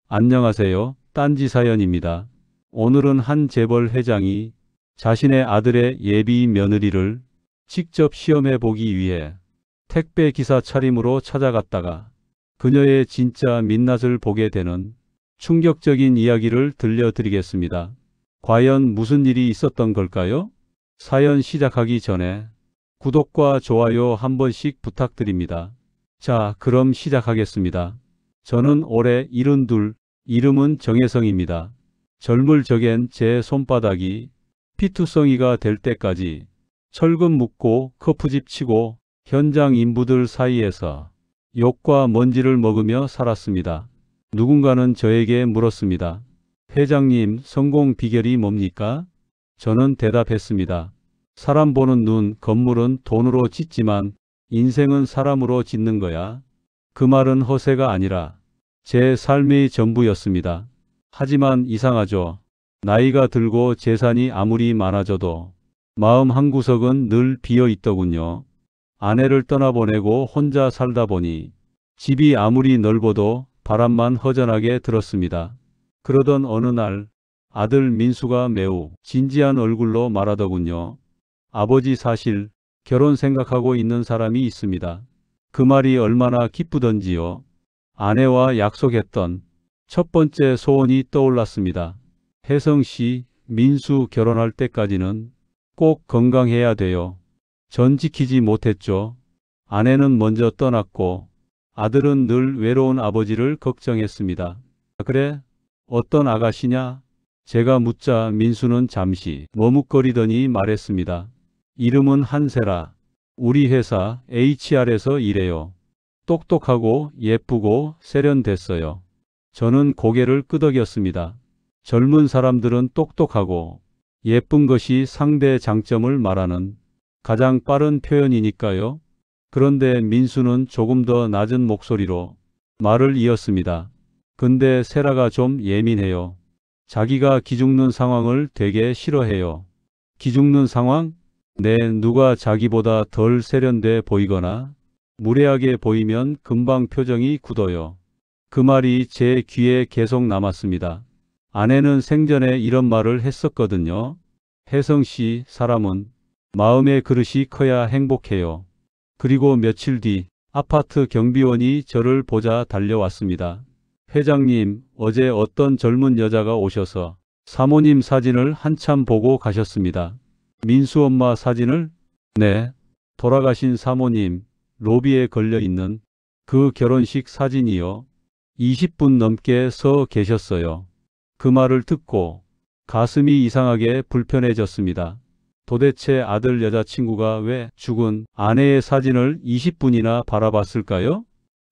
안녕하세요. 딴지 사연입니다. 오늘은 한 재벌 회장이 자신의 아들의 예비 며느리를 직접 시험해 보기 위해 택배 기사 차림으로 찾아갔다가 그녀의 진짜 민낯을 보게 되는 충격적인 이야기를 들려드리겠습니다. 과연 무슨 일이 있었던 걸까요? 사연 시작하기 전에 구독과 좋아요 한 번씩 부탁드립니다. 자, 그럼 시작하겠습니다. 저는 올해 72, 이름은 정혜성입니다. 젊을 적엔 제 손바닥이 피투성이가 될 때까지 철근 묶고 커프집 치고 현장 인부들 사이에서 욕과 먼지를 먹으며 살았습니다. 누군가는 저에게 물었습니다. 회장님, 성공 비결이 뭡니까? 저는 대답했습니다. 사람 보는 눈, 건물은 돈으로 짓지만 인생은 사람으로 짓는 거야. 그 말은 허세가 아니라 제 삶의 전부였습니다. 하지만 이상하죠. 나이가 들고 재산이 아무리 많아져도 마음 한구석은 늘 비어 있더군요. 아내를 떠나보내고 혼자 살다 보니 집이 아무리 넓어도 바람만 허전하게 들었습니다. 그러던 어느 날 아들 민수가 매우 진지한 얼굴로 말하더군요. 아버지, 사실 결혼 생각하고 있는 사람이 있습니다. 그 말이 얼마나 기쁘던지요. 아내와 약속했던 첫 번째 소원이 떠올랐습니다. 혜성씨, 민수 결혼할 때까지는 꼭 건강해야 돼요. 전 지키지 못했죠. 아내는 먼저 떠났고 아들은 늘 외로운 아버지를 걱정했습니다. 그래? 어떤 아가씨냐? 제가 묻자 민수는 잠시 머뭇거리더니 말했습니다. 이름은 한세라. 우리 회사 HR에서 일해요. 똑똑하고 예쁘고 세련됐어요. 저는 고개를 끄덕였습니다. 젊은 사람들은 똑똑하고 예쁜 것이 상대 장점을 말하는 가장 빠른 표현이니까요. 그런데 민수는 조금 더 낮은 목소리로 말을 이었습니다. 근데 세라가 좀 예민해요. 자기가 기죽는 상황을 되게 싫어해요. 기죽는 상황? 네, 누가 자기보다 덜 세련돼 보이거나 무례하게 보이면 금방 표정이 굳어요. 그 말이 제 귀에 계속 남았습니다. 아내는 생전에 이런 말을 했었거든요. 혜성씨, 사람은 마음의 그릇이 커야 행복해요. 그리고 며칠 뒤 아파트 경비원이 저를 보자 달려왔습니다. 회장님, 어제 어떤 젊은 여자가 오셔서 사모님 사진을 한참 보고 가셨습니다. 민수 엄마 사진을? 네. 돌아가신 사모님 로비에 걸려있는 그 결혼식 사진이요. 20분 넘게 서 계셨어요. 그 말을 듣고 가슴이 이상하게 불편해졌습니다. 도대체 아들 여자친구가 왜 죽은 아내의 사진을 20분이나 바라봤을까요?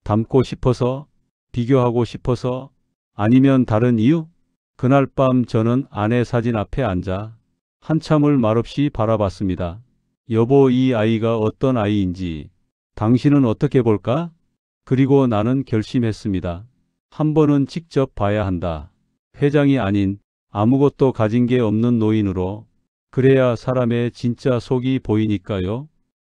닮고 싶어서? 비교하고 싶어서? 아니면 다른 이유? 그날 밤 저는 아내 사진 앞에 앉아 한참을 말없이 바라봤습니다. 여보, 이 아이가 어떤 아이인지 당신은 어떻게 볼까? 그리고 나는 결심했습니다. 한 번은 직접 봐야 한다. 회장이 아닌 아무것도 가진 게 없는 노인으로. 그래야 사람의 진짜 속이 보이니까요.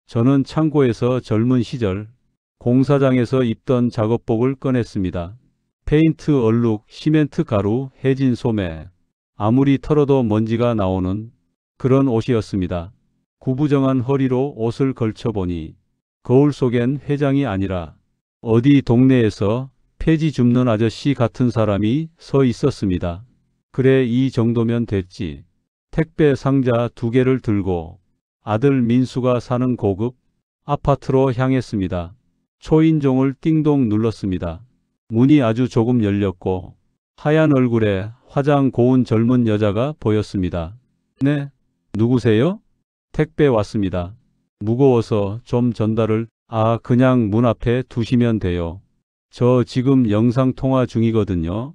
저는 창고에서 젊은 시절 공사장에서 입던 작업복을 꺼냈습니다. 페인트 얼룩, 시멘트 가루, 해진 소매, 아무리 털어도 먼지가 나오는 그런 옷이었습니다. 구부정한 허리로 옷을 걸쳐보니 거울 속엔 회장이 아니라 어디 동네에서 폐지 줍는 아저씨 같은 사람이 서 있었습니다. 그래, 이 정도면 됐지. 택배 상자 2개를 들고 아들 민수가 사는 고급 아파트로 향했습니다. 초인종을 띵동 눌렀습니다. 문이 아주 조금 열렸고 하얀 얼굴에 화장 고운 젊은 여자가 보였습니다. 네, 누구세요? 택배 왔습니다. 무거워서 좀 전달을. 그냥 문 앞에 두시면 돼요. 저 지금 영상통화 중이거든요.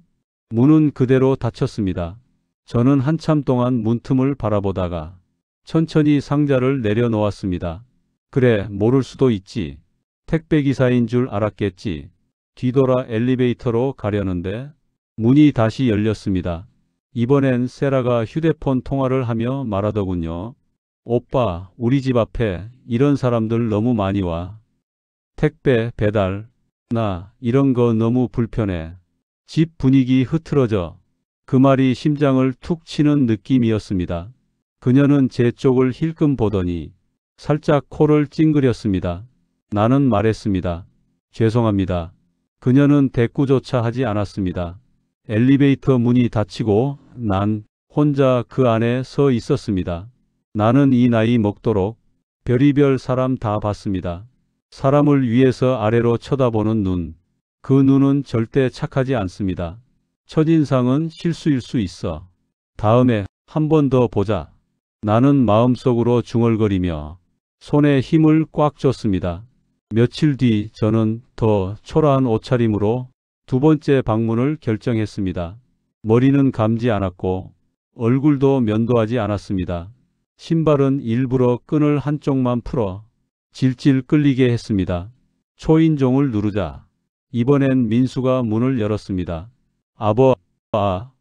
문은 그대로 닫혔습니다. 저는 한참 동안 문틈을 바라보다가 천천히 상자를 내려놓았습니다. 그래, 모를 수도 있지. 택배기사인 줄 알았겠지. 뒤돌아 엘리베이터로 가려는데 문이 다시 열렸습니다. 이번엔 세라가 휴대폰 통화를 하며 말하더군요. 오빠, 우리 집 앞에 이런 사람들 너무 많이 와. 택배, 배달, 나 이런 거 너무 불편해. 집 분위기 흐트러져. 그 말이 심장을 툭 치는 느낌이었습니다. 그녀는 제 쪽을 힐끔 보더니 살짝 코를 찡그렸습니다. 나는 말했습니다. 죄송합니다. 그녀는 대꾸조차 하지 않았습니다. 엘리베이터 문이 닫히고 난 혼자 그 안에 서 있었습니다. 나는 이 나이 먹도록 별의별 사람 다 봤습니다. 사람을 위에서 아래로 쳐다보는 눈. 그 눈은 절대 착하지 않습니다. 첫인상은 실수일 수 있어. 다음에 한 번 더 보자. 나는 마음속으로 중얼거리며 손에 힘을 꽉 줬습니다. 며칠 뒤 저는 더 초라한 옷차림으로 두 번째 방문을 결정했습니다. 머리는 감지 않았고 얼굴도 면도하지 않았습니다. 신발은 일부러 끈을 한쪽만 풀어 질질 끌리게 했습니다. 초인종을 누르자 이번엔 민수가 문을 열었습니다.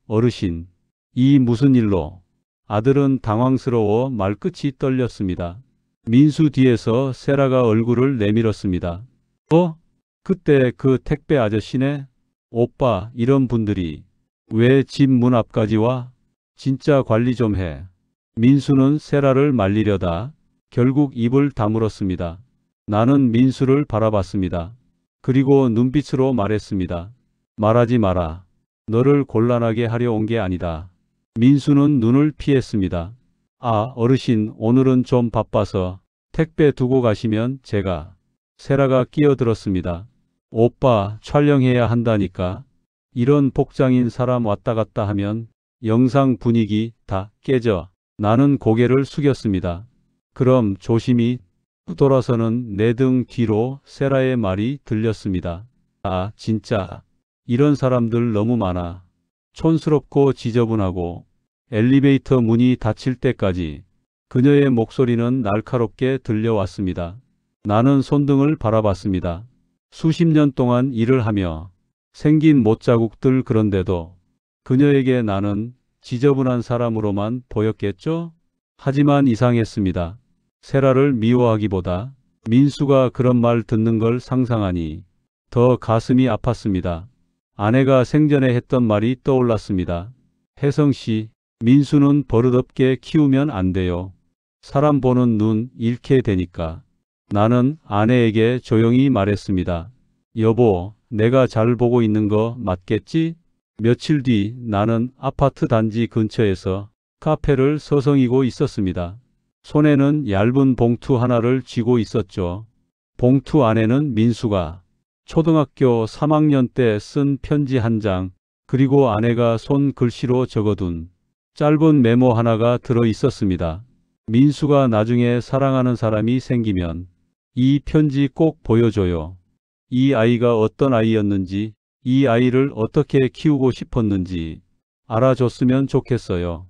어르신, 이 무슨 일로? 아들은 당황스러워 말끝이 떨렸습니다. 민수 뒤에서 세라가 얼굴을 내밀었습니다. 그때 그 택배 아저씨네? 오빠, 이런 분들이 왜 집 문 앞까지 와? 진짜 관리 좀 해. 민수는 세라를 말리려다 결국 입을 다물었습니다. 나는 민수를 바라봤습니다. 그리고 눈빛으로 말했습니다. 말하지 마라. 너를 곤란하게 하려 온 게 아니다. 민수는 눈을 피했습니다. 어르신, 오늘은 좀 바빠서 택배 두고 가시면 제가. 세라가 끼어들었습니다. 오빠, 촬영해야 한다니까. 이런 복장인 사람 왔다 갔다 하면 영상 분위기 다 깨져. 나는 고개를 숙였습니다. 그럼 조심히. 돌아서는 내 등 뒤로 세라의 말이 들렸습니다. 진짜. 이런 사람들 너무 많아. 촌스럽고 지저분하고. 엘리베이터 문이 닫힐 때까지 그녀의 목소리는 날카롭게 들려왔습니다. 나는 손등을 바라봤습니다. 수십 년 동안 일을 하며 생긴 못자국들, 그런데도 그녀에게 나는 지저분한 사람으로만 보였겠죠? 하지만 이상했습니다. 세라를 미워하기보다 민수가 그런 말 듣는 걸 상상하니 더 가슴이 아팠습니다. 아내가 생전에 했던 말이 떠올랐습니다. 혜성씨, 민수는 버릇없게 키우면 안 돼요. 사람 보는 눈 잃게 되니까. 나는 아내에게 조용히 말했습니다. 여보, 내가 잘 보고 있는 거 맞겠지? 며칠 뒤 나는 아파트 단지 근처에서 카페를 서성이고 있었습니다. 손에는 얇은 봉투 하나를 쥐고 있었죠. 봉투 안에는 민수가 초등학교 3학년 때 쓴 편지 한 장, 그리고 아내가 손 글씨로 적어둔 짧은 메모 하나가 들어 있었습니다. 민수가 나중에 사랑하는 사람이 생기면 이 편지 꼭 보여줘요. 이 아이가 어떤 아이였는지, 이 아이를 어떻게 키우고 싶었는지 알아줬으면 좋겠어요.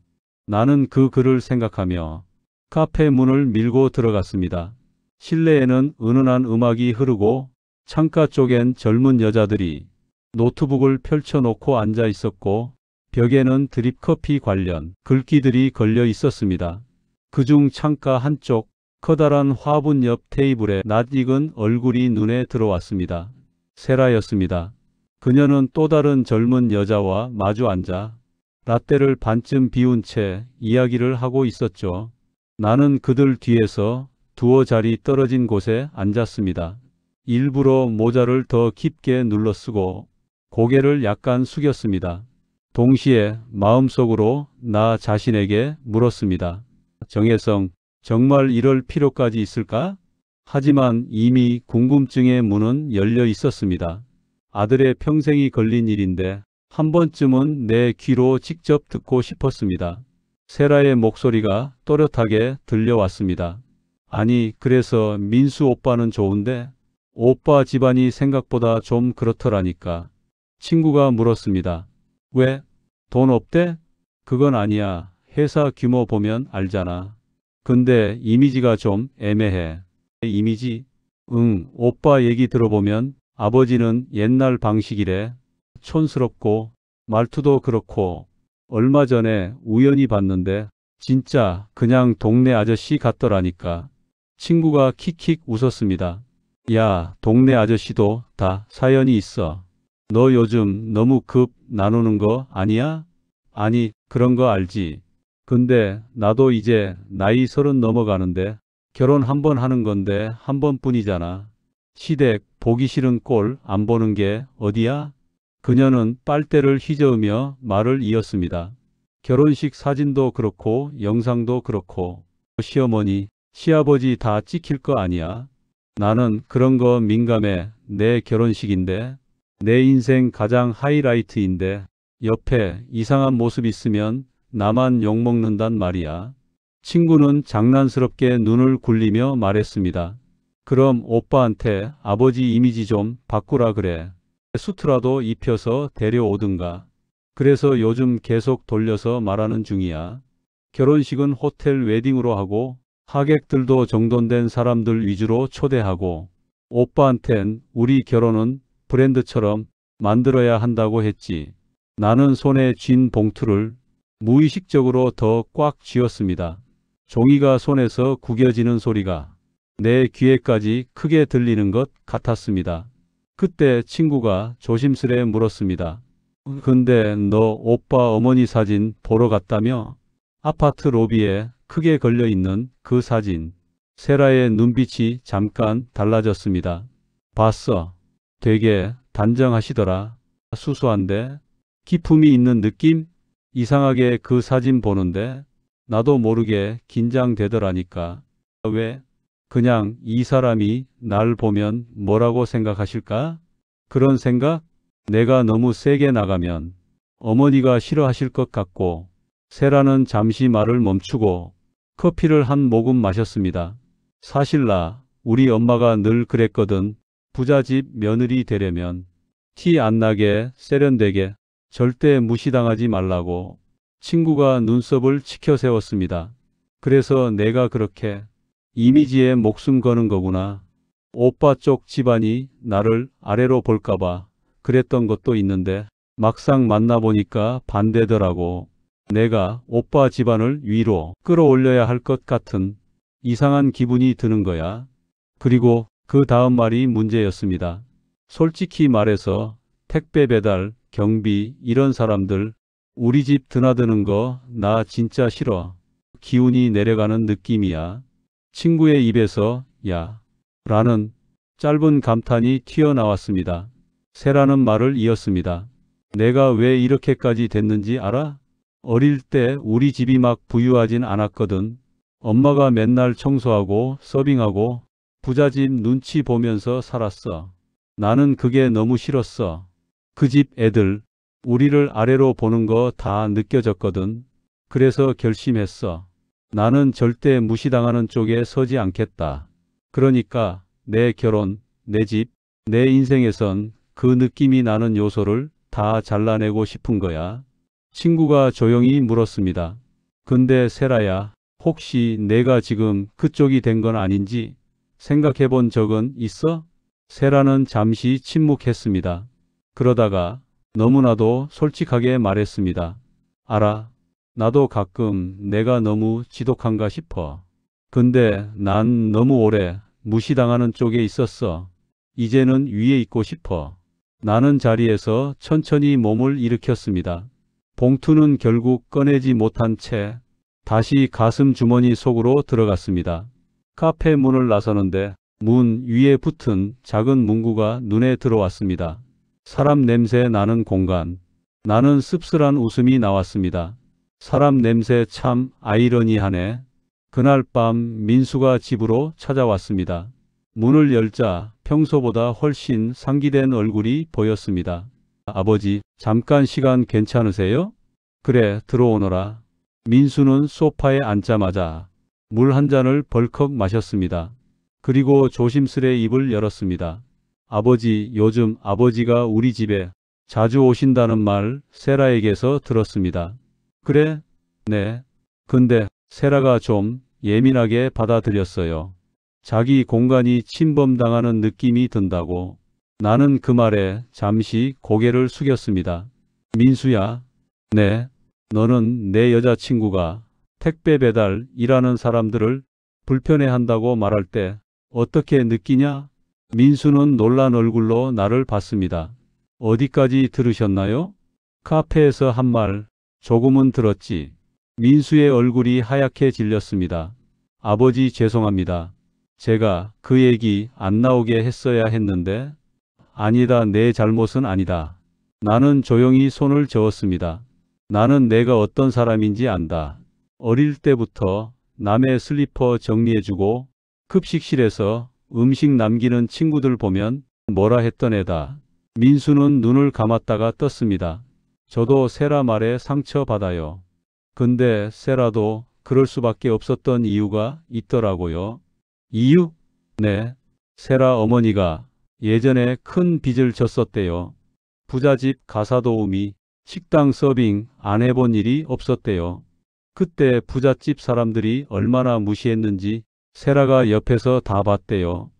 나는 그 글을 생각하며 카페 문을 밀고 들어갔습니다. 실내에는 은은한 음악이 흐르고 창가 쪽엔 젊은 여자들이 노트북을 펼쳐놓고 앉아 있었고 벽에는 드립커피 관련 글귀들이 걸려 있었습니다. 그중 창가 한쪽 커다란 화분 옆 테이블에 낯익은 얼굴이 눈에 들어왔습니다. 세라였습니다. 그녀는 또 다른 젊은 여자와 마주 앉아 라떼를 반쯤 비운 채 이야기를 하고 있었죠. 나는 그들 뒤에서 두어 자리 떨어진 곳에 앉았습니다. 일부러 모자를 더 깊게 눌러쓰고 고개를 약간 숙였습니다. 동시에 마음속으로 나 자신에게 물었습니다. 정혜성, 정말 이럴 필요까지 있을까? 하지만 이미 궁금증의 문은 열려 있었습니다. 아들의 평생이 걸린 일인데 한 번쯤은 내 귀로 직접 듣고 싶었습니다. 세라의 목소리가 또렷하게 들려왔습니다. 아니, 그래서 민수 오빠는 좋은데 오빠 집안이 생각보다 좀 그렇더라니까. 친구가 물었습니다. 왜? 돈 없대? 그건 아니야. 회사 규모 보면 알잖아. 근데 이미지가 좀 애매해. 이미지? 응, 오빠 얘기 들어보면 아버지는 옛날 방식이래. 촌스럽고 말투도 그렇고. 얼마 전에 우연히 봤는데 진짜 그냥 동네 아저씨 같더라니까. 친구가 킥킥 웃었습니다. 야, 동네 아저씨도 다 사연이 있어. 너 요즘 너무 급 나누는 거 아니야? 아니, 그런 거 알지. 근데 나도 이제 나이 30 넘어가는데 결혼 한 번 하는 건데 한 번뿐이잖아. 시댁 보기 싫은 꼴 안 보는 게 어디야? 그녀는 빨대를 휘저으며 말을 이었습니다. 결혼식 사진도 그렇고 영상도 그렇고 시어머니, 시아버지 다 찍힐 거 아니야. 나는 그런 거 민감해. 내 결혼식인데, 내 인생 가장 하이라이트인데 옆에 이상한 모습 있으면 나만 욕먹는단 말이야. 친구는 장난스럽게 눈을 굴리며 말했습니다. 그럼 오빠한테 아버지 이미지 좀 바꾸라 그래. 수트라도 입혀서 데려오든가. 그래서 요즘 계속 돌려서 말하는 중이야. 결혼식은 호텔 웨딩으로 하고 하객들도 정돈된 사람들 위주로 초대하고 오빠한텐 우리 결혼은 브랜드처럼 만들어야 한다고 했지. 나는 손에 쥔 봉투를 무의식적으로 더 꽉 쥐었습니다. 종이가 손에서 구겨지는 소리가 내 귀에까지 크게 들리는 것 같았습니다. 그때 친구가 조심스레 물었습니다. 근데 너 오빠 어머니 사진 보러 갔다며? 아파트 로비에 크게 걸려있는 그 사진. 세라의 눈빛이 잠깐 달라졌습니다. 봤어. 되게 단정하시더라. 수수한데? 기품이 있는 느낌? 이상하게 그 사진 보는데 나도 모르게 긴장되더라니까. 왜? 그냥 이 사람이 날 보면 뭐라고 생각하실까? 그런 생각? 내가 너무 세게 나가면 어머니가 싫어하실 것 같고. 세라는 잠시 말을 멈추고 커피를 한 모금 마셨습니다. 사실 우리 엄마가 늘 그랬거든. 부잣집 며느리 되려면 티 안 나게 세련되게 절대 무시당하지 말라고. 친구가 눈썹을 치켜 세웠습니다. 그래서 내가 그렇게 이미지에 목숨 거는 거구나. 오빠 쪽 집안이 나를 아래로 볼까봐 그랬던 것도 있는데 막상 만나보니까 반대더라고. 내가 오빠 집안을 위로 끌어올려야 할 것 같은 이상한 기분이 드는 거야. 그리고 그 다음 말이 문제였습니다. 솔직히 말해서 택배 배달, 경비 이런 사람들 우리 집 드나드는 거 나 진짜 싫어. 기운이 내려가는 느낌이야. 친구의 입에서 야 라는 짧은 감탄이 튀어나왔습니다. 세라는 말을 이었습니다. 내가 왜 이렇게까지 됐는지 알아? 어릴 때 우리 집이 막 부유하진 않았거든. 엄마가 맨날 청소하고 서빙하고 부잣집 눈치 보면서 살았어. 나는 그게 너무 싫었어. 그 집 애들 우리를 아래로 보는 거 다 느껴졌거든. 그래서 결심했어. 나는 절대 무시당하는 쪽에 서지 않겠다. 그러니까 내 결혼, 내 집, 내 인생에선 그 느낌이 나는 요소를 다 잘라내고 싶은 거야. 친구가 조용히 물었습니다. 근데 세라야, 혹시 내가 지금 그쪽이 된 건 아닌지 생각해 본 적은 있어? 세라는 잠시 침묵했습니다. 그러다가 너무나도 솔직하게 말했습니다. 알아. 나도 가끔 내가 너무 지독한가 싶어. 근데 난 너무 오래 무시당하는 쪽에 있었어. 이제는 위에 있고 싶어. 나는 자리에서 천천히 몸을 일으켰습니다. 봉투는 결국 꺼내지 못한 채 다시 가슴 주머니 속으로 들어갔습니다. 카페 문을 나서는데 문 위에 붙은 작은 문구가 눈에 들어왔습니다. 사람 냄새 나는 공간. 나는 씁쓸한 웃음이 나왔습니다. 사람 냄새 참 아이러니하네. 그날 밤 민수가 집으로 찾아왔습니다. 문을 열자 평소보다 훨씬 상기된 얼굴이 보였습니다. 아버지, 잠깐 시간 괜찮으세요? 그래, 들어오너라. 민수는 소파에 앉자마자 물 한 잔을 벌컥 마셨습니다. 그리고 조심스레 입을 열었습니다. 아버지, 요즘 아버지가 우리 집에 자주 오신다는 말 세라에게서 들었습니다. 그래? 네. 근데 세라가 좀 예민하게 받아들였어요. 자기 공간이 침범당하는 느낌이 든다고. 나는 그 말에 잠시 고개를 숙였습니다. 민수야. 네. 너는 내 여자친구가 택배 배달 일하는 사람들을 불편해한다고 말할 때 어떻게 느끼냐? 민수는 놀란 얼굴로 나를 봤습니다. 어디까지 들으셨나요? 카페에서 한 말, 조금은 들었지. 민수의 얼굴이 하얗게 질렸습니다. 아버지 죄송합니다. 제가 그 얘기 안 나오게 했어야 했는데. 아니다, 내 잘못은 아니다. 나는 조용히 손을 저었습니다. 나는 내가 어떤 사람인지 안다. 어릴 때부터 남의 슬리퍼 정리해주고 급식실에서 음식 남기는 친구들 보면 뭐라 했던 애다. 민수는 눈을 감았다가 떴습니다. 저도 세라 말에 상처받아요. 근데 세라도 그럴 수밖에 없었던 이유가 있더라고요. 이유? 네. 세라 어머니가 예전에 큰 빚을 졌었대요. 부잣집 가사 도우미, 식당 서빙 안 해본 일이 없었대요. 그때 부잣집 사람들이 얼마나 무시했는지 세라가 옆에서 다 봤대요.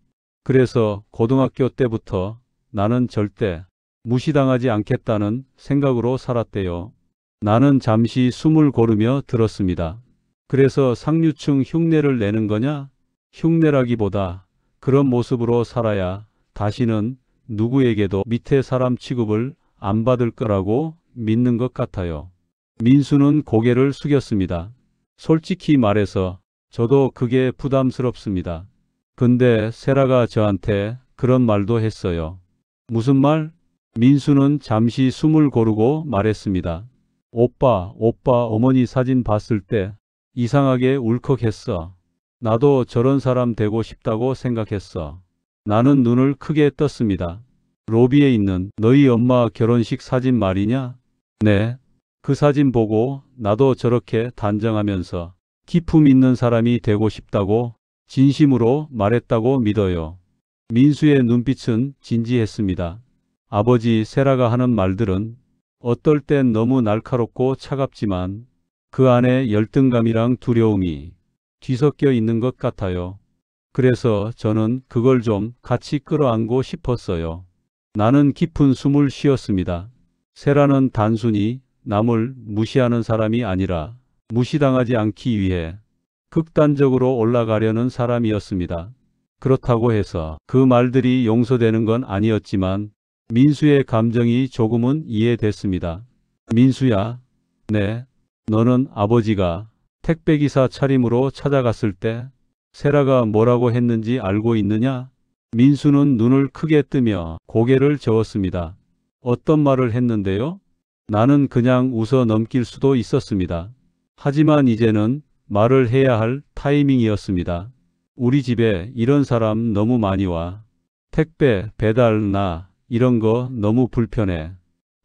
그래서 고등학교 때부터 나는 절대 무시당하지 않겠다는 생각으로 살았대요. 나는 잠시 숨을 고르며 들었습니다. 그래서 상류층 흉내를 내는 거냐? 흉내라기보다 그런 모습으로 살아야 다시는 누구에게도 밑에 사람 취급을 안 받을 거라고 믿는 것 같아요. 민수는 고개를 숙였습니다. 솔직히 말해서 저도 그게 부담스럽습니다. 근데 세라가 저한테 그런 말도 했어요. 무슨 말? 민수는 잠시 숨을 고르고 말했습니다. 오빠 어머니 사진 봤을 때 이상하게 울컥했어. 나도 저런 사람 되고 싶다고 생각했어. 나는 눈을 크게 떴습니다. 로비에 있는 너희 엄마 결혼식 사진 말이냐? 네. 그 사진 보고 나도 저렇게 단정하면서 기품 있는 사람이 되고 싶다고 진심으로 말했다고 믿어요. 민수의 눈빛은 진지했습니다. 아버지, 세라가 하는 말들은 어떨 땐 너무 날카롭고 차갑지만 그 안에 열등감이랑 두려움이 뒤섞여 있는 것 같아요. 그래서 저는 그걸 좀 같이 끌어안고 싶었어요. 나는 깊은 숨을 쉬었습니다. 세라는 단순히 남을 무시하는 사람이 아니라 무시당하지 않기 위해 극단적으로 올라가려는 사람이었습니다. 그렇다고 해서 그 말들이 용서되는 건 아니었지만 민수의 감정이 조금은 이해됐습니다. 민수야, 네, 너는 아버지가 택배기사 차림으로 찾아갔을 때 세라가 뭐라고 했는지 알고 있느냐? 민수는 눈을 크게 뜨며 고개를 저었습니다. 어떤 말을 했는데요? 나는 그냥 웃어 넘길 수도 있었습니다. 하지만 이제는 말을 해야 할 타이밍이었습니다. 우리 집에 이런 사람 너무 많이 와. 택배, 배달, 나 이런 거 너무 불편해.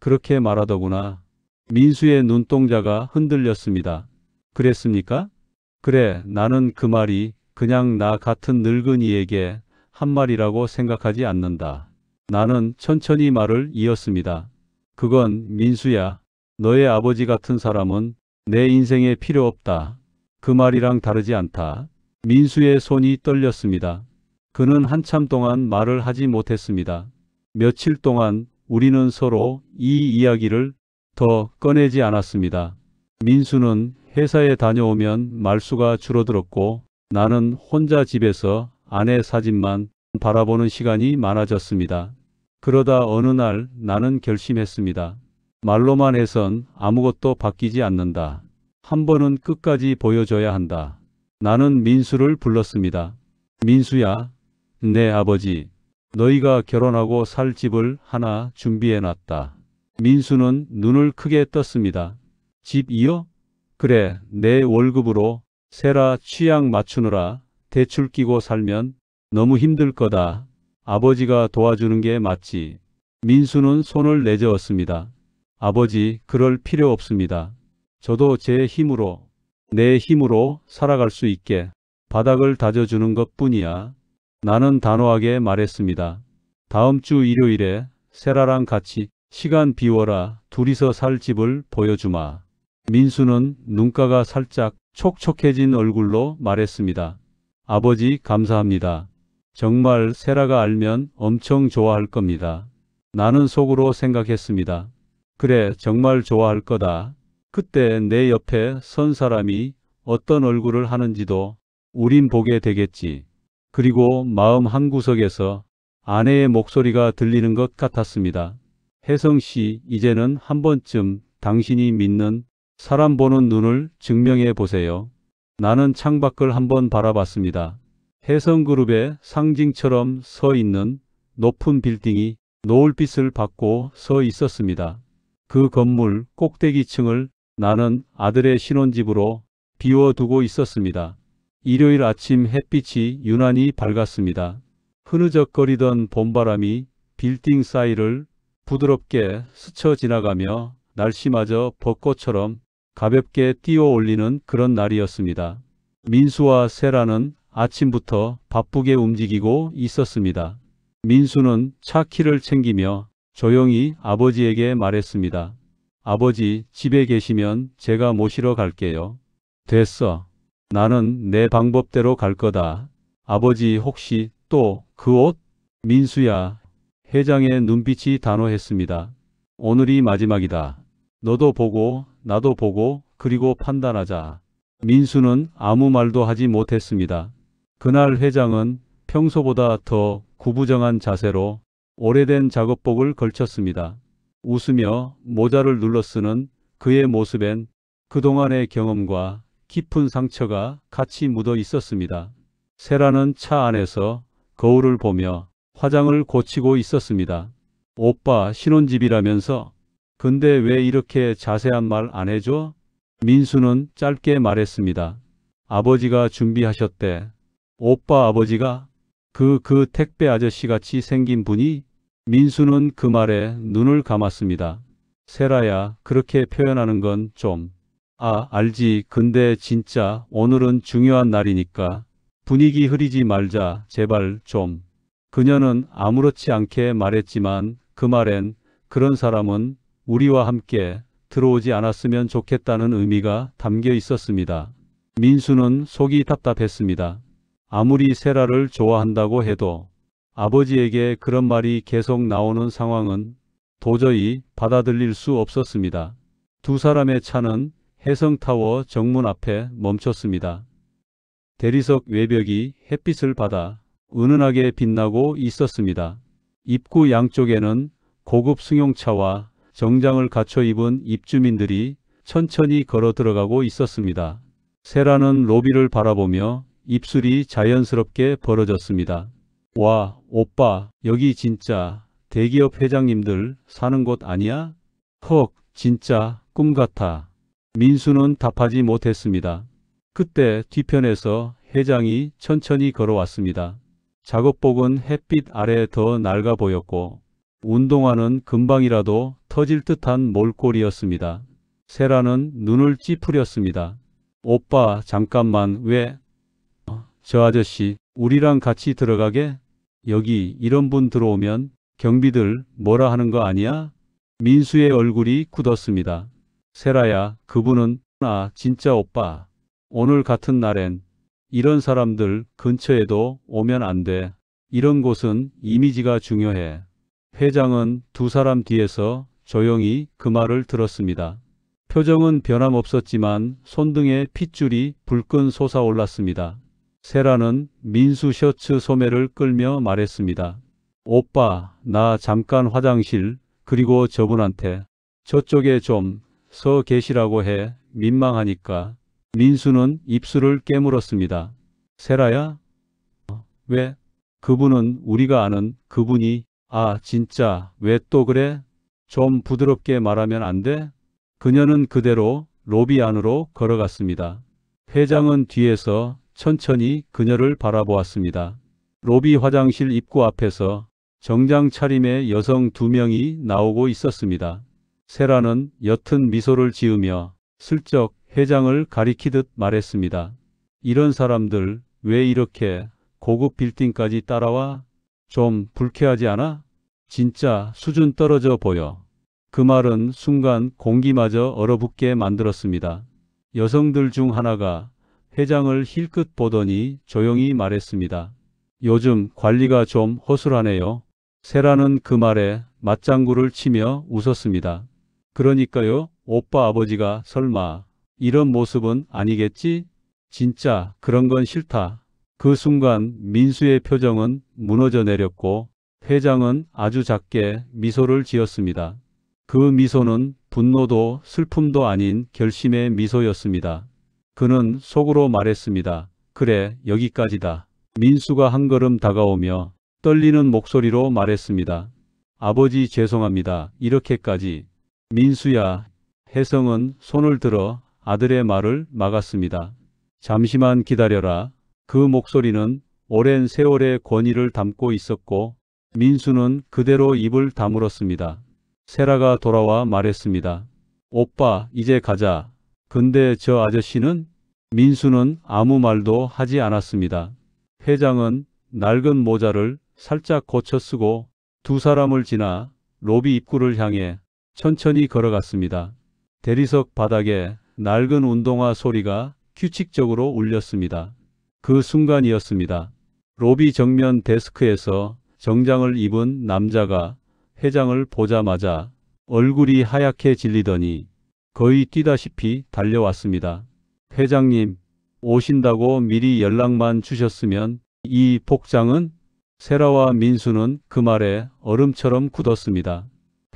그렇게 말하더구나. 민수의 눈동자가 흔들렸습니다. 그랬습니까? 그래, 나는 그 말이 그냥 나 같은 늙은이에게 한 말이라고 생각하지 않는다. 나는 천천히 말을 이었습니다. 그건 민수야. 너의 아버지 같은 사람은 내 인생에 필요 없다. 그 말이랑 다르지 않다. 민수의 손이 떨렸습니다. 그는 한참 동안 말을 하지 못했습니다. 며칠 동안 우리는 서로 이 이야기를 더 꺼내지 않았습니다. 민수는 회사에 다녀오면 말수가 줄어들었고 나는 혼자 집에서 아내 사진만 바라보는 시간이 많아졌습니다. 그러다 어느 날 나는 결심했습니다. 말로만 해선 아무것도 바뀌지 않는다. 한 번은 끝까지 보여줘야 한다. 나는 민수를 불렀습니다. 민수야, 내 아버지, 너희가 결혼하고 살 집을 하나 준비해놨다. 민수는 눈을 크게 떴습니다. 집이요? 그래, 내 월급으로 세라 취향 맞추느라 대출 끼고 살면 너무 힘들 거다. 아버지가 도와주는 게 맞지. 민수는 손을 내저었습니다. 아버지, 그럴 필요 없습니다. 저도 제 힘으로, 내 힘으로 살아갈 수 있게 바닥을 다져주는 것뿐이야. 나는 단호하게 말했습니다. 다음 주 일요일에 세라랑 같이 시간 비워라. 둘이서 살 집을 보여주마. 민수는 눈가가 살짝 촉촉해진 얼굴로 말했습니다. 아버지, 감사합니다. 정말 세라가 알면 엄청 좋아할 겁니다. 나는 속으로 생각했습니다. 그래, 정말 좋아할 거다. 그때 내 옆에 선 사람이 어떤 얼굴을 하는지도 우린 보게 되겠지. 그리고 마음 한구석에서 아내의 목소리가 들리는 것 같았습니다. 혜성씨, 이제는 한 번쯤 당신이 믿는 사람 보는 눈을 증명해 보세요. 나는 창밖을 한번 바라봤습니다. 혜성그룹의 상징처럼 서 있는 높은 빌딩이 노을빛을 받고 서 있었습니다. 그 건물 꼭대기층을 나는 아들의 신혼집으로 비워두고 있었습니다. 일요일 아침 햇빛이 유난히 밝았습니다. 흐느적거리던 봄바람이 빌딩 사이를 부드럽게 스쳐 지나가며 날씨마저 벚꽃처럼 가볍게 띄워 올리는 그런 날이었습니다. 민수와 세라는 아침부터 바쁘게 움직이고 있었습니다. 민수는 차 키를 챙기며 조용히 아버지에게 말했습니다. 아버지, 집에 계시면 제가 모시러 갈게요. 됐어. 나는 내 방법대로 갈 거다. 아버지, 혹시 또 그 옷? 민수야. 회장의 눈빛이 단호했습니다. 오늘이 마지막이다. 너도 보고 나도 보고 그리고 판단하자. 민수는 아무 말도 하지 못했습니다. 그날 회장은 평소보다 더 구부정한 자세로 오래된 작업복을 걸쳤습니다. 웃으며 모자를 눌러 쓰는 그의 모습엔 그동안의 경험과 깊은 상처가 같이 묻어 있었습니다. 세라는 차 안에서 거울을 보며 화장을 고치고 있었습니다. 오빠 신혼집이라면서? 근데 왜 이렇게 자세한 말 안 해줘? 민수는 짧게 말했습니다. 아버지가 준비하셨대. 오빠 아버지가? 그 택배 아저씨같이 생긴 분이? 민수는 그 말에 눈을 감았습니다. 세라야, 그렇게 표현하는 건 좀... 알지. 근데 진짜 오늘은 중요한 날이니까 분위기 흐리지 말자. 제발 좀. 그녀는 아무렇지 않게 말했지만 그 말엔 그런 사람은 우리와 함께 들어오지 않았으면 좋겠다는 의미가 담겨 있었습니다. 민수는 속이 답답했습니다. 아무리 세라를 좋아한다고 해도 아버지에게 그런 말이 계속 나오는 상황은 도저히 받아들일 수 없었습니다. 두 사람의 차는 혜성타워 정문 앞에 멈췄습니다. 대리석 외벽이 햇빛을 받아 은은하게 빛나고 있었습니다. 입구 양쪽에는 고급 승용차와 정장을 갖춰 입은 입주민들이 천천히 걸어 들어가고 있었습니다. 세라는 로비를 바라보며 입술이 자연스럽게 벌어졌습니다. 와, 오빠, 여기 진짜 대기업 회장님들 사는 곳 아니야? 헉, 진짜 꿈 같아. 민수는 답하지 못했습니다. 그때 뒤편에서 회장이 천천히 걸어왔습니다. 작업복은 햇빛 아래 더 낡아 보였고 운동화는 금방이라도 터질 듯한 몰골이었습니다. 세라는 눈을 찌푸렸습니다. 오빠, 잠깐만. 왜? 저 아저씨 우리랑 같이 들어가게? 여기 이런 분 들어오면 경비들 뭐라 하는 거 아니야? 민수의 얼굴이 굳었습니다. 세라야, 그분은... 진짜 오빠. 오늘 같은 날엔 이런 사람들 근처에도 오면 안 돼. 이런 곳은 이미지가 중요해. 회장은 두 사람 뒤에서 조용히 그 말을 들었습니다. 표정은 변함없었지만 손등에 핏줄이 불끈 솟아올랐습니다. 세라는 민수 셔츠 소매를 끌며 말했습니다. 오빠, 나 잠깐 화장실, 그리고 저분한테 저쪽에 좀 서 계시라고 해. 민망하니까. 민수는 입술을 깨물었습니다. 세라야? 왜? 그분은 우리가 아는 그분이... 진짜 왜 또 그래? 좀 부드럽게 말하면 안 돼? 그녀는 그대로 로비 안으로 걸어갔습니다. 회장은 뒤에서 천천히 그녀를 바라보았습니다. 로비 화장실 입구 앞에서 정장 차림의 여성 두 명이 나오고 있었습니다. 세라는 옅은 미소를 지으며 슬쩍 회장을 가리키듯 말했습니다. 이런 사람들 왜 이렇게 고급 빌딩까지 따라와? 좀 불쾌하지 않아? 진짜 수준 떨어져 보여. 그 말은 순간 공기마저 얼어붙게 만들었습니다. 여성들 중 하나가 회장을 힐끗 보더니 조용히 말했습니다. 요즘 관리가 좀 허술하네요. 세라는 그 말에 맞장구를 치며 웃었습니다. 그러니까요, 오빠 아버지가 설마 이런 모습은 아니겠지? 진짜 그런 건 싫다. 그 순간 민수의 표정은 무너져 내렸고 회장은 아주 작게 미소를 지었습니다. 그 미소는 분노도 슬픔도 아닌 결심의 미소였습니다. 그는 속으로 말했습니다. 그래, 여기까지다. 민수가 한 걸음 다가오며 떨리는 목소리로 말했습니다. 아버지 죄송합니다. 이렇게까지. 민수야. 혜성은 손을 들어 아들의 말을 막았습니다. 잠시만 기다려라. 그 목소리는 오랜 세월의 권위를 담고 있었고 민수는 그대로 입을 다물었습니다. 세라가 돌아와 말했습니다. 오빠, 이제 가자. 근데 저 아저씨는? 민수는 아무 말도 하지 않았습니다. 회장은 낡은 모자를 살짝 고쳐 쓰고 두 사람을 지나 로비 입구를 향해 천천히 걸어갔습니다. 대리석 바닥에 낡은 운동화 소리가 규칙적으로 울렸습니다. 그 순간이었습니다. 로비 정면 데스크에서 정장을 입은 남자가 회장을 보자마자 얼굴이 하얗게 질리더니 거의 뛰다시피 달려왔습니다. 회장님, 오신다고 미리 연락만 주셨으면 이 복장은? 세라와 민수는 그 말에 얼음처럼 굳었습니다.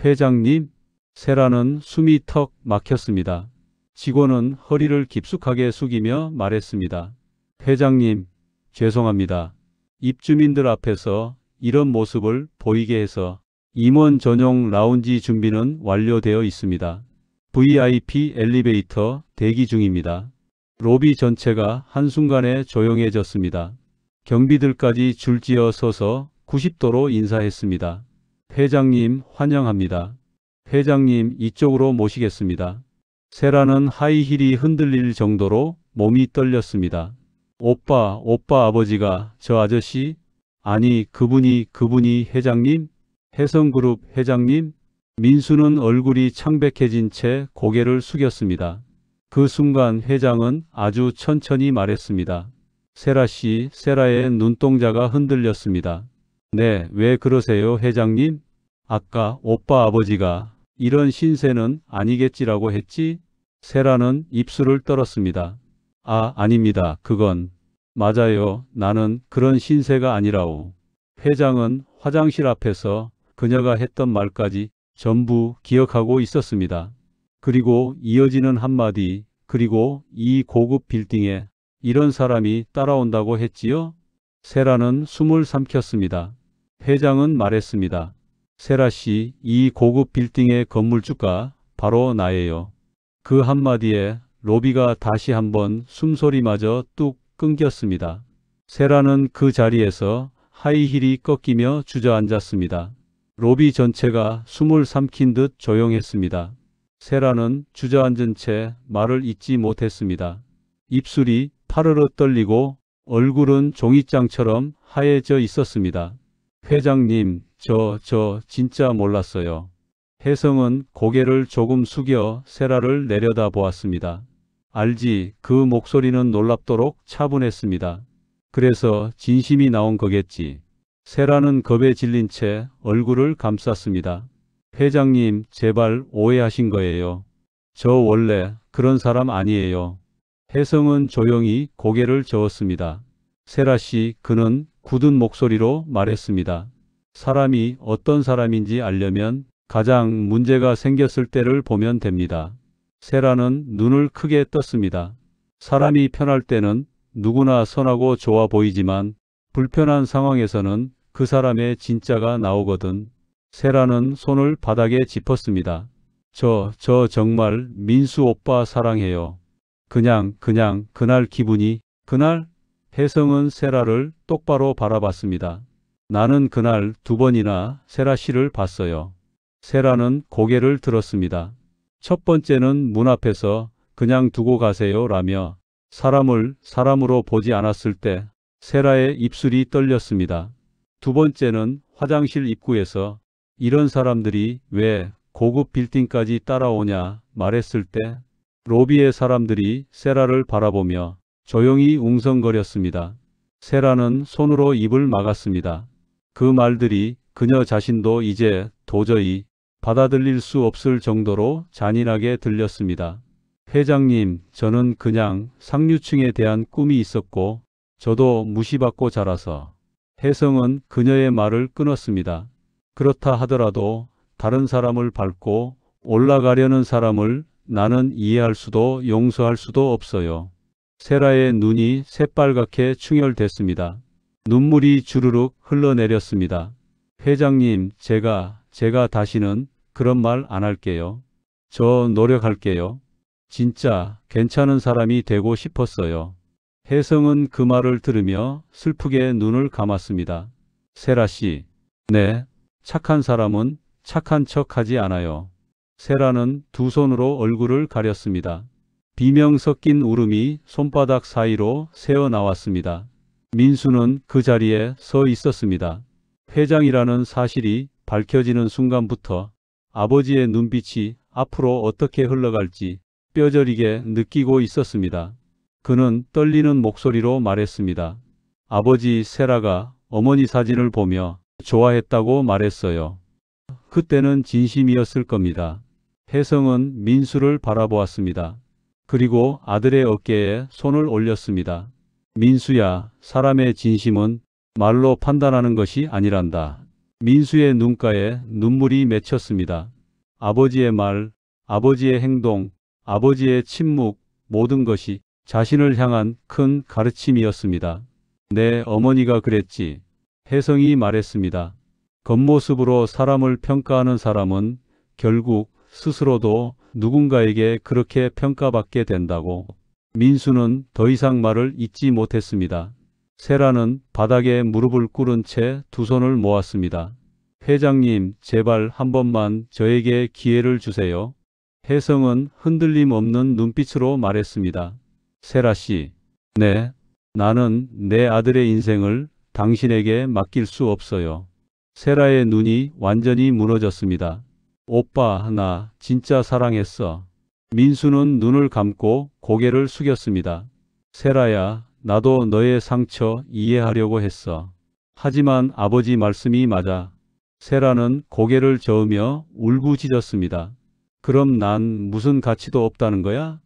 회장님? 세라는 숨이 턱 막혔습니다. 직원은 허리를 깊숙하게 숙이며 말했습니다. 회장님, 죄송합니다. 입주민들 앞에서 이런 모습을 보이게 해서 임원 전용 라운지 준비는 완료되어 있습니다. VIP 엘리베이터 대기 중입니다. 로비 전체가 한순간에 조용해졌습니다. 경비들까지 줄지어 서서 90도로 인사했습니다. 회장님 환영합니다. 회장님 이쪽으로 모시겠습니다. 세라는 하이힐이 흔들릴 정도로 몸이 떨렸습니다. 오빠 아버지가 저 아저씨? 아니 그분이 회장님? 혜성그룹 회장님? 민수는 얼굴이 창백해진 채 고개를 숙였습니다. 그 순간 회장은 아주 천천히 말했습니다. 세라씨, 세라의 눈동자가 흔들렸습니다. 네, 왜 그러세요 회장님? 아까 오빠 아버지가 이런 신세는 아니겠지라고 했지? 세라는 입술을 떨었습니다. 아닙니다. 그건. 맞아요. 나는 그런 신세가 아니라오. 회장은 화장실 앞에서 그녀가 했던 말까지 전부 기억하고 있었습니다. 그리고 이어지는 한마디, 그리고 이 고급 빌딩에 이런 사람이 따라온다고 했지요? 세라는 숨을 삼켰습니다. 회장은 말했습니다. 세라씨, 이 고급 빌딩의 건물주가 바로 나예요. 그 한마디에 로비가 다시 한번 숨소리마저 뚝 끊겼습니다. 세라는 그 자리에서 하이힐이 꺾이며 주저앉았습니다. 로비 전체가 숨을 삼킨 듯 조용했습니다. 세라는 주저앉은 채 말을 잇지 못했습니다. 입술이 파르르 떨리고 얼굴은 종이장처럼 하얘져 있었습니다. 회장님, 저 진짜 몰랐어요. 혜성은 고개를 조금 숙여 세라를 내려다 보았습니다. 알지, 그 목소리는 놀랍도록 차분했습니다. 그래서 진심이 나온 거겠지. 세라는 겁에 질린 채 얼굴을 감쌌습니다. 회장님, 제발 오해하신 거예요. 저 원래 그런 사람 아니에요. 혜성은 조용히 고개를 저었습니다. 세라씨, 그는 굳은 목소리로 말했습니다. 사람이 어떤 사람인지 알려면 가장 문제가 생겼을 때를 보면 됩니다. 세라는 눈을 크게 떴습니다. 사람이 편할 때는 누구나 선하고 좋아 보이지만 불편한 상황에서는 그 사람의 진짜가 나오거든. 세라는 손을 바닥에 짚었습니다. 저 정말 민수 오빠 사랑해요. 그냥 그날 기분이 그날? 혜성은 세라를 똑바로 바라봤습니다. 나는 그날 2번이나 세라 씨를 봤어요. 세라는 고개를 들었습니다. 첫 번째는 문 앞에서 그냥 두고 가세요 라며 사람으로 보지 않았을 때 세라의 입술이 떨렸습니다. 두 번째는 화장실 입구에서 이런 사람들이 왜 고급 빌딩까지 따라오냐 말했을 때 로비의 사람들이 세라를 바라보며 조용히 웅성거렸습니다. 세라는 손으로 입을 막았습니다. 그 말들이 그녀 자신도 이제 도저히 받아들일 수 없을 정도로 잔인하게 들렸습니다. 회장님, 저는 그냥 상류층에 대한 꿈이 있었고 저도 무시받고 자라서 혜성은 그녀의 말을 끊었습니다. 그렇다 하더라도 다른 사람을 밟고 올라가려는 사람을 나는 이해할 수도 용서할 수도 없어요. 세라의 눈이 새빨갛게 충혈됐습니다. 눈물이 주르륵 흘러내렸습니다. 회장님, 제가 다시는 그런 말 안 할게요. 저 노력할게요. 진짜 괜찮은 사람이 되고 싶었어요. 혜성은 그 말을 들으며 슬프게 눈을 감았습니다. 세라 씨, 네, 착한 사람은 착한 척하지 않아요. 세라는 두 손으로 얼굴을 가렸습니다. 비명 섞인 울음이 손바닥 사이로 새어 나왔습니다. 민수는 그 자리에 서 있었습니다. 회장이라는 사실이 밝혀지는 순간부터 아버지의 눈빛이 앞으로 어떻게 흘러갈지 뼈저리게 느끼고 있었습니다. 그는 떨리는 목소리로 말했습니다. 아버지, 세라가 어머니 사진을 보며 좋아했다고 말했어요. 그때는 진심이었을 겁니다. 혜성은 민수를 바라보았습니다. 그리고 아들의 어깨에 손을 올렸습니다. 민수야, 사람의 진심은 말로 판단하는 것이 아니란다. 민수의 눈가에 눈물이 맺혔습니다. 아버지의 말, 아버지의 행동, 아버지의 침묵, 모든 것이 자신을 향한 큰 가르침이었습니다. 내 어머니가 그랬지. 혜성이 말했습니다. 겉모습으로 사람을 평가하는 사람은 결국 스스로도 누군가에게 그렇게 평가받게 된다고. 민수는 더 이상 말을 잇지 못했습니다. 세라는 바닥에 무릎을 꿇은 채 두 손을 모았습니다. 회장님, 제발 한 번만 저에게 기회를 주세요. 혜성은 흔들림 없는 눈빛으로 말했습니다. 세라 씨, 네, 나는 내 아들의 인생을 당신에게 맡길 수 없어요. 세라의 눈이 완전히 무너졌습니다. 오빠, 나 진짜 사랑했어. 민수는 눈을 감고 고개를 숙였습니다. 세라야, 나도 너의 상처 이해하려고 했어. 하지만 아버지 말씀이 맞아. 세라는 고개를 저으며 울부짖었습니다. 그럼 난 무슨 가치도 없다는 거야?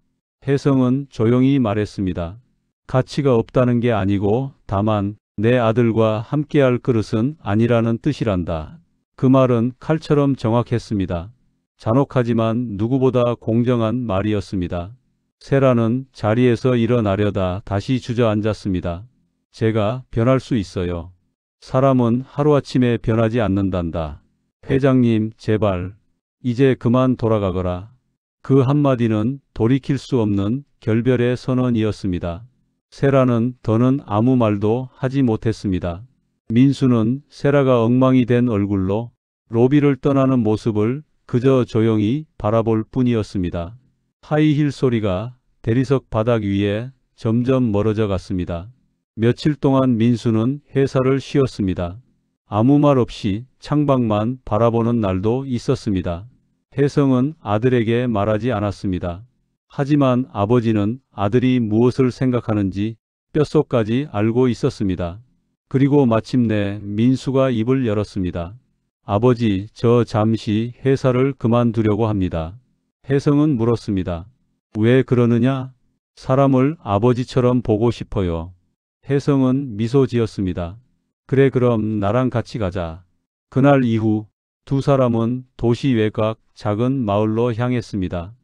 혜성은 조용히 말했습니다. 가치가 없다는 게 아니고 다만 내 아들과 함께할 그릇은 아니라는 뜻이란다. 그 말은 칼처럼 정확했습니다. 잔혹하지만 누구보다 공정한 말이었습니다. 세라는 자리에서 일어나려다 다시 주저앉았습니다. 제가 변할 수 있어요. 사람은 하루아침에 변하지 않는단다. 회장님, 제발 이제 그만 돌아가거라. 그 한마디는 돌이킬 수 없는 결별의 선언이었습니다. 세라는 더는 아무 말도 하지 못했습니다. 민수는 세라가 엉망이 된 얼굴로 로비를 떠나는 모습을 그저 조용히 바라볼 뿐이었습니다. 하이힐 소리가 대리석 바닥 위에 점점 멀어져 갔습니다. 며칠 동안 민수는 회사를 쉬었습니다. 아무 말 없이 창밖만 바라보는 날도 있었습니다. 혜성은 아들에게 말하지 않았습니다. 하지만 아버지는 아들이 무엇을 생각하는지 뼛속까지 알고 있었습니다. 그리고 마침내 민수가 입을 열었습니다. 아버지, 저 잠시 회사를 그만두려고 합니다. 혜성은 물었습니다. 왜 그러느냐? 사람을 아버지처럼 보고 싶어요. 혜성은 미소 지었습니다. 그래, 그럼 나랑 같이 가자. 그날 이후 두 사람은 도시 외곽 작은 마을로 향했습니다.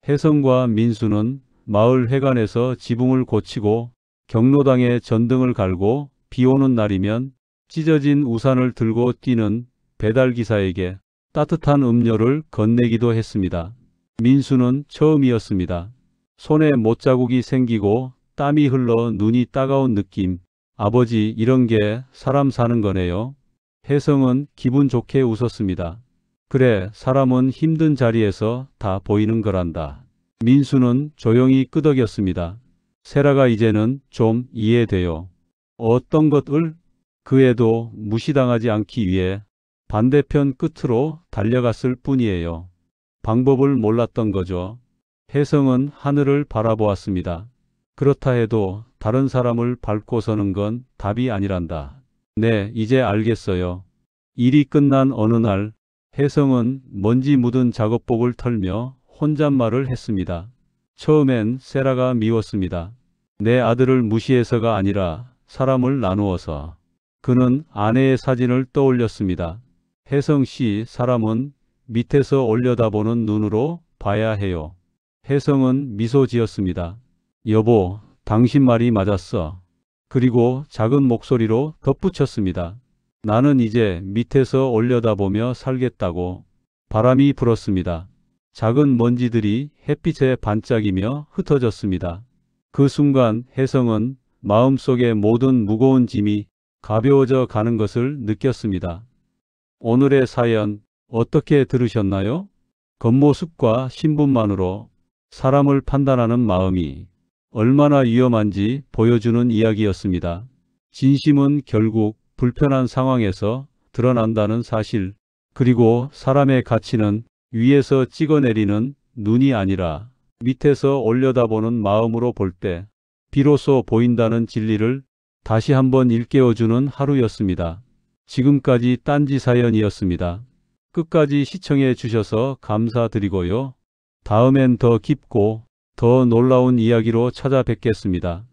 혜성과 민수는 마을 회관에서 지붕을 고치고 경로당에 전등을 갈고 비 오는 날이면 찢어진 우산을 들고 뛰는 배달기사에게 따뜻한 음료를 건네기도 했습니다. 민수는 처음이었습니다. 손에 못자국이 생기고 땀이 흘러 눈이 따가운 느낌. 아버지, 이런 게 사람 사는 거네요. 혜성은 기분 좋게 웃었습니다. 그래, 사람은 힘든 자리에서 다 보이는 거란다. 민수는 조용히 끄덕였습니다. 세라가 이제는 좀 이해돼요. 어떤 것을? 그 애도 무시당하지 않기 위해 반대편 끝으로 달려갔을 뿐이에요. 방법을 몰랐던 거죠. 혜성은 하늘을 바라보았습니다. 그렇다 해도 다른 사람을 밟고 서는 건 답이 아니란다. 네, 이제 알겠어요. 일이 끝난 어느 날 혜성은 먼지 묻은 작업복을 털며 혼잣말을 했습니다. 처음엔 세라가 미웠습니다. 내 아들을 무시해서가 아니라 사람을 나누어서. 그는 아내의 사진을 떠올렸습니다. 혜성 씨, 사람은 밑에서 올려다보는 눈으로 봐야 해요. 혜성은 미소 지었습니다. 여보, 당신 말이 맞았어. 그리고 작은 목소리로 덧붙였습니다. 나는 이제 밑에서 올려다보며 살겠다고. 바람이 불었습니다. 작은 먼지들이 햇빛에 반짝이며 흩어졌습니다. 그 순간 혜성은 마음속의 모든 무거운 짐이 가벼워져 가는 것을 느꼈습니다. 오늘의 사연 어떻게 들으셨나요? 겉모습과 신분만으로 사람을 판단하는 마음이 얼마나 위험한지 보여주는 이야기였습니다. 진심은 결국 불편한 상황에서 드러난다는 사실, 그리고 사람의 가치는 위에서 찍어내리는 눈이 아니라 밑에서 올려다보는 마음으로 볼 때 비로소 보인다는 진리를 다시 한번 일깨워주는 하루였습니다. 지금까지 딴지 사연이었습니다. 끝까지 시청해 주셔서 감사드리고요. 다음엔 더 깊고 더 놀라운 이야기로 찾아뵙겠습니다.